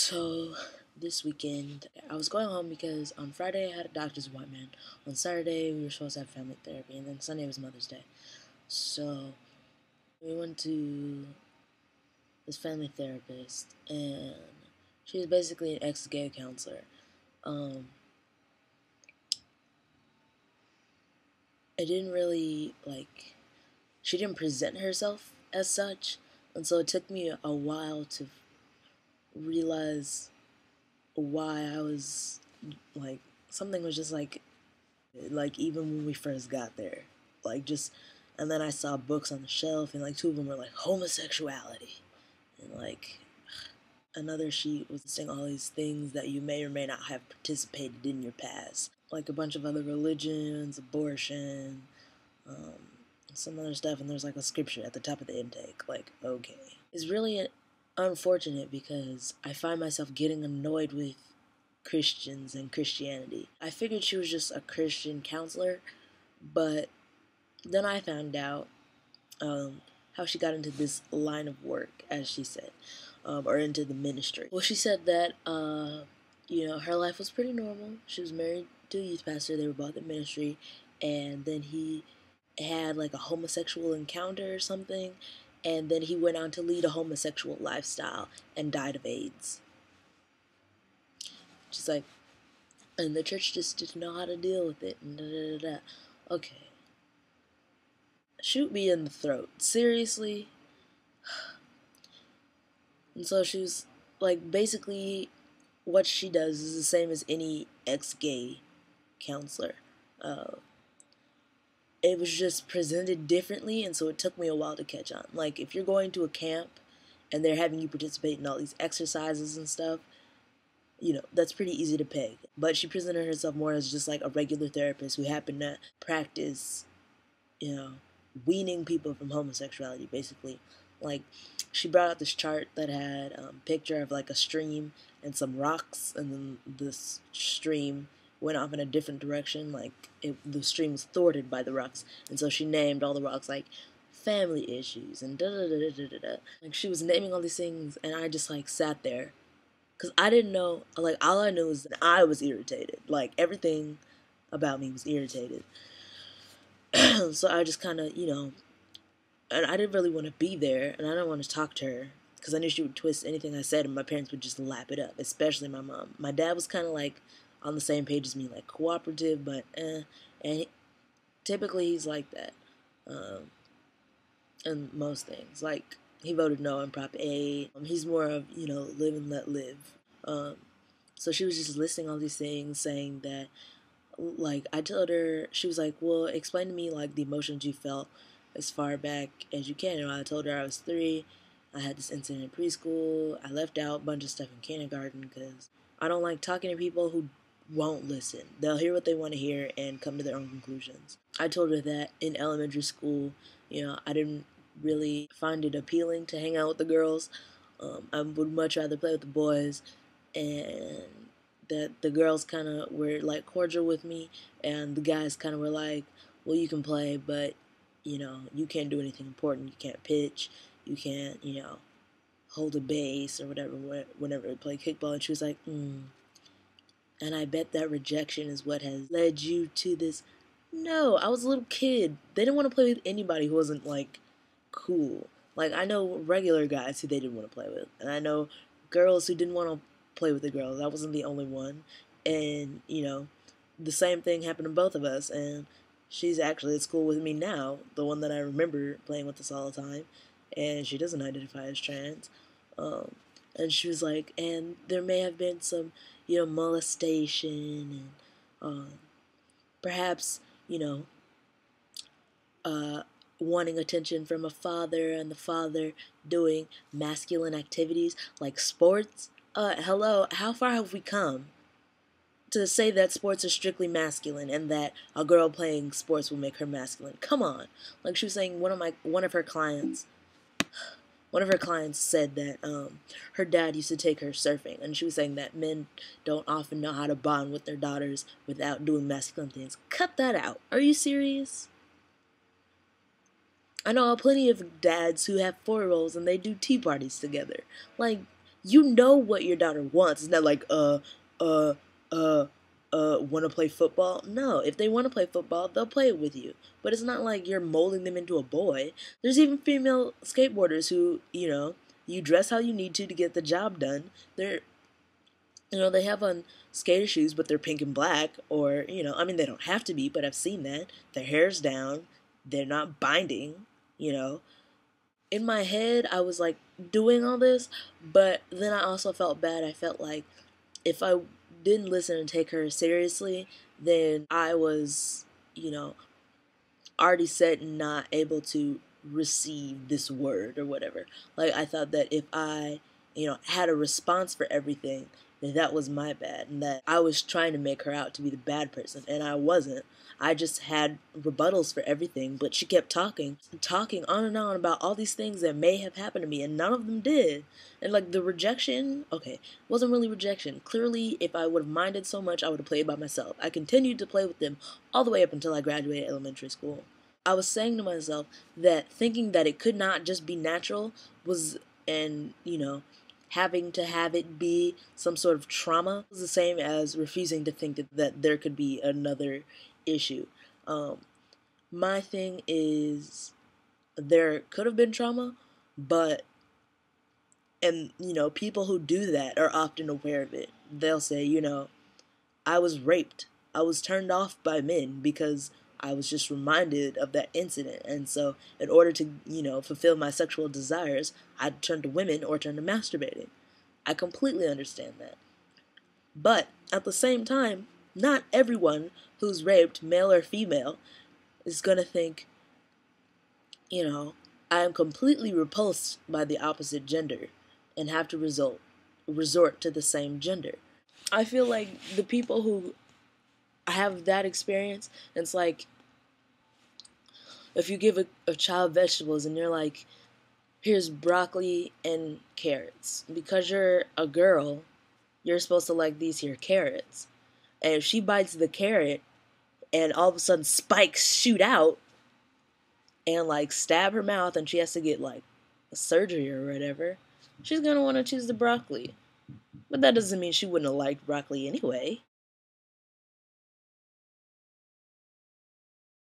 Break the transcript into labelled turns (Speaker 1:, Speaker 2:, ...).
Speaker 1: So this weekend, I was going home because on Friday I had a doctor's appointment. On Saturday we were supposed to have family therapy, and then Sunday was Mother's Day. So we went to this family therapist, and she was basically an ex-gay counselor. Um, I didn't really she didn't present herself as such, and so it took me a while to realize why I was like something was just like even when we first got there, just, and then I saw books on the shelf, and two of them were like homosexuality, and another sheet was listing all these things that you may or may not have participated in your past, like a bunch of other religions, abortion, um, some other stuff, and there's like a scripture at the top of the intake. Okay, it's really unfortunate because I find myself getting annoyed with Christians and Christianity. I figured she was just a Christian counselor, but then I found out how she got into this line of work, as she said, or into the ministry. Well, she said that, her life was pretty normal. She was married to a youth pastor. They were both in ministry, and then he had like a homosexual encounter or something, and then he went on to lead a homosexual lifestyle and died of AIDS. She's like, and the church just didn't know how to deal with it, and da da da da. Okay. Shoot me in the throat. Seriously? And so she was basically, what she does is the same as any ex-gay counselor. It was just presented differently, and so it took me a while to catch on. Like, if you're going to a camp and they're having you participate in all these exercises and stuff, that's pretty easy to peg. But she presented herself more as just like a regular therapist who happened to practice, weaning people from homosexuality, basically. Like, she brought out this chart that had a picture of like a stream and some rocks, and then this stream went off in a different direction. The stream was thwarted by the rocks, and so she named all the rocks like family issues and da da da da da da. Like, she was naming all these things, and I just sat there, because I didn't know. All I knew was that I was irritated. Like, everything about me was irritated. So I just kind of, and I didn't really want to be there, and I didn't want to talk to her because I knew she would twist anything I said, and my parents would just lap it up, especially my mom. My dad was kind of on the same page as me, cooperative, but typically he's like that, in most things. He voted no on Prop 8. He's more of, live and let live. So she was just listing all these things, saying that, I told her, she was like, well, explain to me, the emotions you felt as far back as you can. And I told her I was 3. I had this incident in preschool. I left out a bunch of stuff in kindergarten because I don't like talking to people who won't listen. They'll hear what they want to hear and come to their own conclusions. I told her that in elementary school, I didn't really find it appealing to hang out with the girls. I would much rather play with the boys, and that the girls kind of were cordial with me, and the guys kind of were like, well, you can play, but you can't do anything important. You can't pitch, you can't hold a base or whatever whenever we play kickball. And she was like, and I bet that rejection is what has led you to this. No, I was a little kid. They didn't want to play with anybody who wasn't cool. I know regular guys who they didn't want to play with, and I know girls who didn't want to play with the girls. I wasn't the only one. And the same thing happened to both of us, and she's actually at school with me now, the one that I remember playing with us all the time, and she doesn't identify as trans. And she was like, and there may have been some, molestation, and perhaps, wanting attention from a father, and the father doing masculine activities like sports. Hello, how far have we come to say that sports are strictly masculine and that a girl playing sports will make her masculine? Come on. She was saying, one of her clients said that her dad used to take her surfing, and she was saying that men don't often know how to bond with their daughters without doing masculine things. Cut that out. Are you serious? I know plenty of dads who have 4-year-olds and they do tea parties together. You know what your daughter wants. It's not like, uh, uh, want to play football? No, if they want to play football, they'll play it with you. But it's not like you're molding them into a boy. There's even female skateboarders who, you dress how you need to get the job done. They have on skater shoes, but they're pink and black, or, I mean, they don't have to be, but I've seen that. Their hair's down, they're not binding, you know. In my head, I was like doing all this, but then I also felt bad. I felt like if I didn't listen and take her seriously, then I was, you know, already said not able to receive this word or whatever. Like, I thought that if I, had a response for everything, then that was my bad, and that I was trying to make her out to be the bad person, and I wasn't. I just had rebuttals for everything, but she kept talking on and on about all these things that may have happened to me, and none of them did. And like the rejection, okay, wasn't really rejection. Clearly, if I would have minded so much, I would have played by myself. I continued to play with them all the way up until I graduated elementary school. I was saying to myself that thinking that it could not just be natural was, and, having to have it be some sort of trauma was the same as refusing to think that there could be another issue. Um, my thing is there could have been trauma, but, and, people who do that are often aware of it. They'll say, I was raped. I was turned off by men because I was just reminded of that incident. And so, in order to, fulfill my sexual desires, I'd turn to women or turn to masturbating. I completely understand that. But at the same time, not everyone who's raped, male or female, is going to think, I am completely repulsed by the opposite gender and have to resort to the same gender. I feel like the people who have that experience, it's like if you give a child vegetables and you're like, here's broccoli and carrots. Because you're a girl, you're supposed to like these here carrots. And if she bites the carrot and all of a sudden spikes shoot out and like stab her mouth and she has to get like a surgery or whatever, she's gonna want to choose the broccoli. But that doesn't mean she wouldn't have liked broccoli anyway.